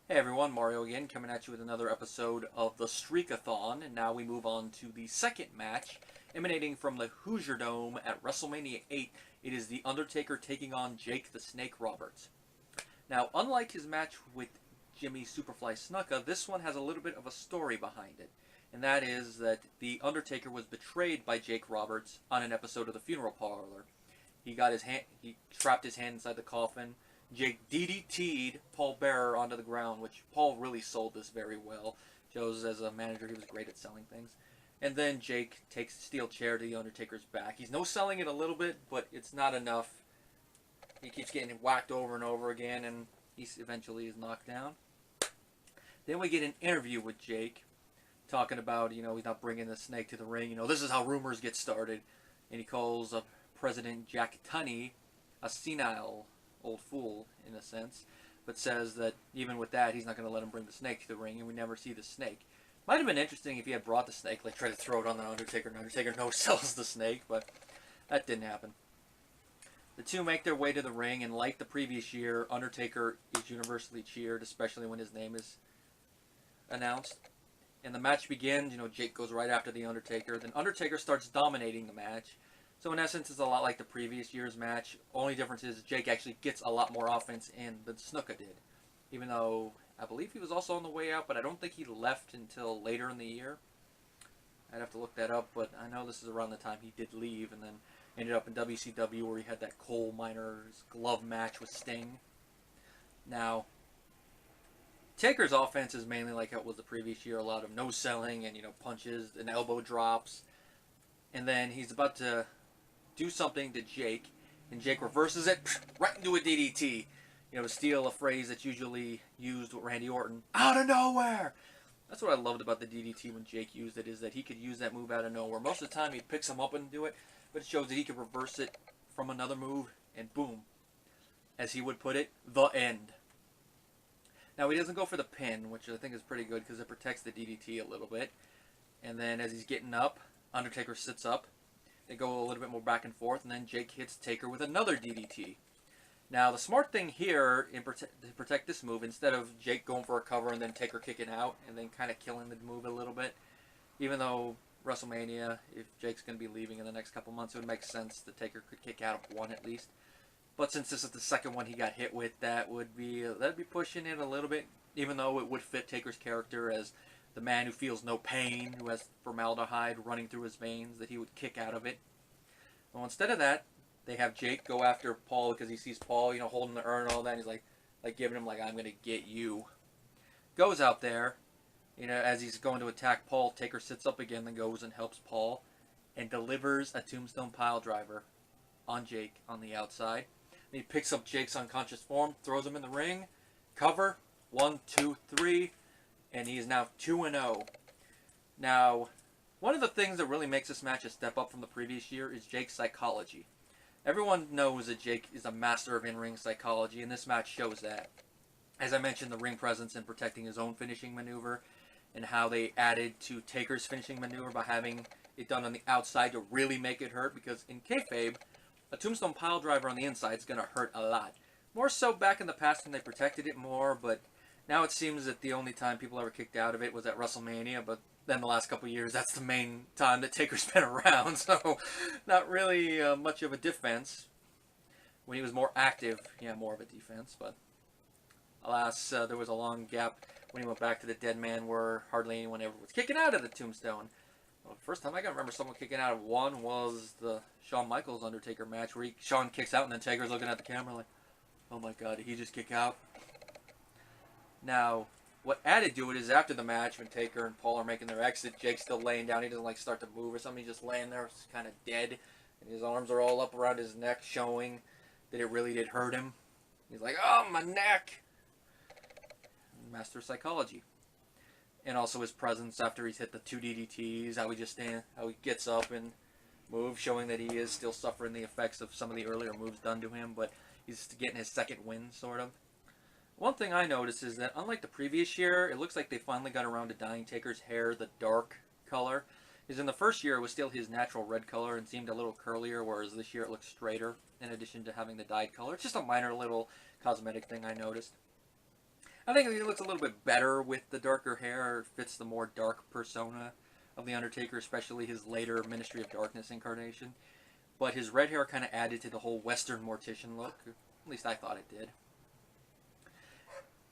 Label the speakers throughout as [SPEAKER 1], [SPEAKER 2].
[SPEAKER 1] Hey everyone, Mario again, coming at you with another episode of the Streak-A-Thon, and now we move on to the second match, emanating from the Hoosier Dome at WrestleMania 8. It is The Undertaker taking on Jake the Snake Roberts. Now, unlike his match with Jimmy Superfly Snuka, this one has a little bit of a story behind it, and that is that The Undertaker was betrayed by Jake Roberts on an episode of The Funeral Parlor. He trapped his hand inside the coffin. Jake DDT'd Paul Bearer onto the ground, which Paul really sold this very well. Shows as a manager he was great at selling things. And then Jake takes the steel chair to the Undertaker's back. He's no-selling it a little bit, but it's not enough. He keeps getting whacked over and over again, and he eventually is knocked down. Then we get an interview with Jake, talking about, he's not bringing the snake to the ring. This is how rumors get started. And he calls President Jack Tunney a senile old fool, in a sense, but says that even with that, he's not going to let him bring the snake to the ring, and we never see the snake. Might have been interesting if he had brought the snake, like try to throw it on the Undertaker, and Undertaker no-sells the snake, but that didn't happen. The two make their way to the ring, and like the previous year, Undertaker is universally cheered, especially when his name is announced. And the match begins, Jake goes right after the Undertaker, then Undertaker starts dominating the match. So in essence, it's a lot like the previous year's match. Only difference is Jake actually gets a lot more offense in than Snuka did. Even though I believe he was also on the way out, but I don't think he left until later in the year. I'd have to look that up, but I know this is around the time he did leave and then ended up in WCW where he had that coal miner's glove match with Sting. Now, Taker's offense is mainly like it was the previous year. A lot of no-selling and, punches and elbow drops. And then he's about to do something to Jake, and Jake reverses it right into a DDT. To steal a phrase that's usually used with Randy Orton, out of nowhere. That's what I loved about the DDT when Jake used it, is that he could use that move out of nowhere. Most of the time he picks him up and do it, but it shows that he could reverse it from another move, and boom, as he would put it, the end. Now he doesn't go for the pin, which I think is pretty good because it protects the DDT a little bit. And then as he's getting up, Undertaker sits up. They go a little bit more back and forth, and then Jake hits Taker with another DDT. Now, the smart thing here to protect this move, instead of Jake going for a cover and then Taker kicking out and then kind of killing the move a little bit, even though WrestleMania, if Jake's going to be leaving in the next couple months, it would make sense that Taker could kick out of one at least. But since this is the second one he got hit with, that'd be pushing it a little bit, even though it would fit Taker's character as the man who feels no pain, who has formaldehyde running through his veins, that he would kick out of it. Well, instead of that, they have Jake go after Paul because he sees Paul, holding the urn and all that. And he's like giving him I'm going to get you. Goes out there, as he's going to attack Paul, Taker sits up again, then goes and helps Paul and delivers a tombstone pile driver on Jake on the outside. And he picks up Jake's unconscious form, throws him in the ring, cover, 1, 2, 3. And he is now 2-0. Now, one of the things that really makes this match a step up from the previous year is Jake's psychology. Everyone knows that Jake is a master of in-ring psychology, and this match shows that. As I mentioned, the ring presence and protecting his own finishing maneuver, and how they added to Taker's finishing maneuver by having it done on the outside to really make it hurt, because in kayfabe, a tombstone pile driver on the inside is going to hurt a lot. More so back in the past when they protected it more, but now it seems that the only time people ever kicked out of it was at WrestleMania, but then the last couple of years, that's the main time that Taker's been around, so not really much of a defense. When he was more active, more of a defense, but alas, there was a long gap when he went back to the dead man where hardly anyone ever was kicking out of the tombstone. Well, the first time I can remember someone kicking out of one was the Shawn Michaels Undertaker match, where Shawn kicks out and then Taker's looking at the camera like, oh my god, did he just kick out? Now, what added to it is after the match, when Taker and Paul are making their exit, Jake's still laying down. He doesn't start to move or something. He's just laying there, kind of dead. And his arms are all up around his neck, showing that it really did hurt him. He's like, oh, my neck! Master of psychology. And also his presence after he's hit the 2 DDTs, how he gets up and moves, showing that he is still suffering the effects of some of the earlier moves done to him, but he's getting his second win, sort of. One thing I noticed is that, unlike the previous year, it looks like they finally got around to dyeing Taker's hair the dark color. Because in the first year, it was still his natural red color and seemed a little curlier, whereas this year it looks straighter, in addition to having the dyed color. It's just a minor little cosmetic thing I noticed. I think he looks a little bit better with the darker hair. It fits the more dark persona of the Undertaker, especially his later Ministry of Darkness incarnation. But his red hair kind of added to the whole Western Mortician look. At least I thought it did.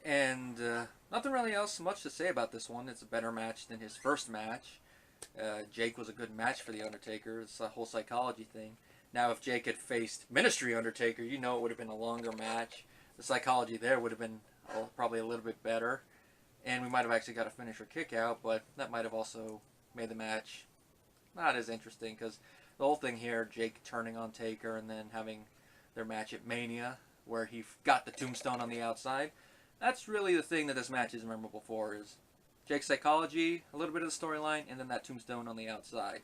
[SPEAKER 1] And nothing really else much to say about this one. It's a better match than his first match. Jake was a good match for the Undertaker. It's a whole psychology thing. Now, if Jake had faced Ministry Undertaker, you know it would have been a longer match. The psychology there would have been probably a little bit better. And we might have actually got a finisher kick out, but that might have also made the match not as interesting, because the whole thing here, Jake turning on Taker and then having their match at Mania, where he got the tombstone on the outside, that's really the thing that this match is memorable for, is Jake's psychology, a little bit of the storyline, and then that tombstone on the outside.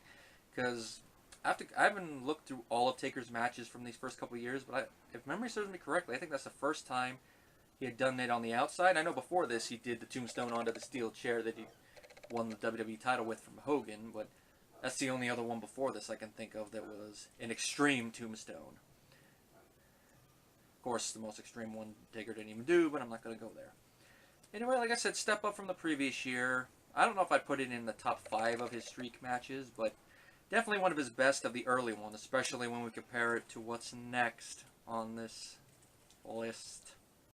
[SPEAKER 1] Because I haven't looked through all of Taker's matches from these first couple of years, but if memory serves me correctly, I think that's the first time he had done it on the outside. I know before this he did the tombstone onto the steel chair that he won the WWE title with from Hogan, but that's the only other one before this I can think of that was an extreme tombstone. Of course, the most extreme one Taker didn't even do, but I'm not going to go there. Anyway, like I said, step up from the previous year. I don't know if I'd put it in the top 5 of his streak matches, but definitely one of his best of the early one, especially when we compare it to what's next on this list.